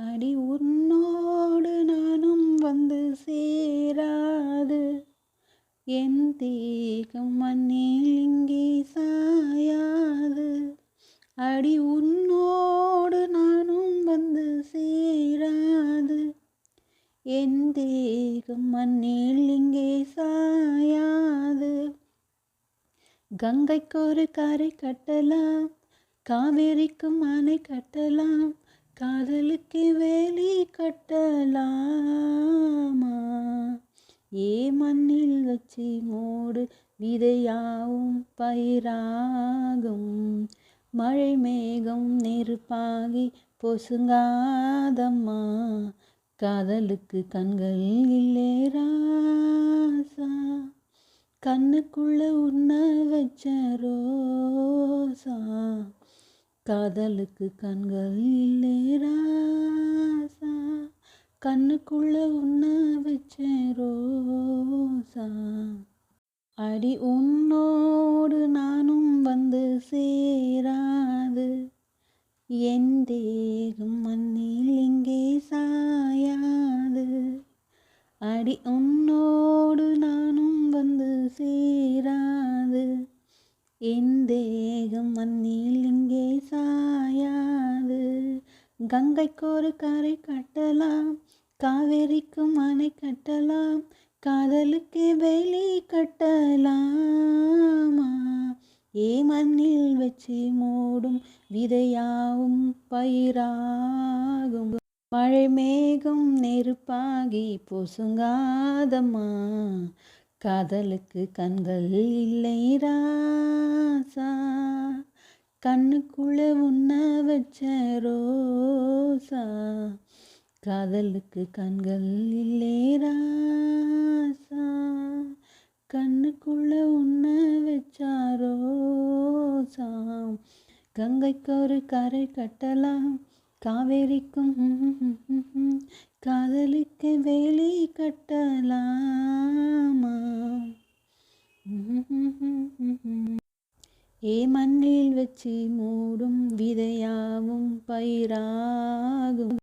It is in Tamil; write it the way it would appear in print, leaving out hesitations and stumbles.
அடி உன்னோடு நானும் வந்து சேராது என் தேகம் மண்ணில் இங்கே சாயாது. அடி உன்னோடு நானும் வந்து சேராது என் தேகம் மண்ணில் இங்கே சாயாது. கங்கைக்கு ஒரு கரை கட்டலாம், காவேரிக்கும் அணை கட்டலாம், காதலுக்கு வேலி கட்டலாமா? ஏ மண்ணில் வச்சு மூடு விதையாவும் பயிராகும், மழை மேகம் நெருப்பாகி பொசுங்காதம்மா. காதலுக்கு கண்கள் இல்லே ராசா, கண்ணுக்குள்ள உன்ன வச்ச ரோசா. காதலுக்கு கண்கள் இல்லே ராசா, கண்ணுக்குள்ள உன்ன வச்ச ரோசா. அடி உன்னோடு நானும் வந்து சேராது என் தேகம் மண்ணில் இங்கே சாயாது. அடி உன்னோடு நானும் வந்து சேராது என் தேகம் மண்ணில் இங்கே சாயாது. கங்கைக்கு ஒரு கரை கட்டலாம், காவேரிக்கும் அணை கட்டலாம், காதலுக்கு வேலி கட்டலாமா? ஏ மண்ணில் வச்சு மூடும் விதையாவும் பயிராகும், மழை மேகம் நெருப்பாகி பொசுங்காதம்மா. காதலுக்கு கண்கள் இல்லை ராசா, கண்ணுக்குள்ள உன்ன வச்ச ரோசா. காதலுக்கு கண்கள் இல்லை ராசா, கண்ணுக்குள்ள உன்ன வச்ச ரோசா. கங்கைக்கு ஒரு கரை கட்டலாம், காவேரிக்கும் காதலுக்கு வேலி கட்டலாமா? ஏ மண்ணில் வச்சு மூடும் விதையாவும் பயிராகும்.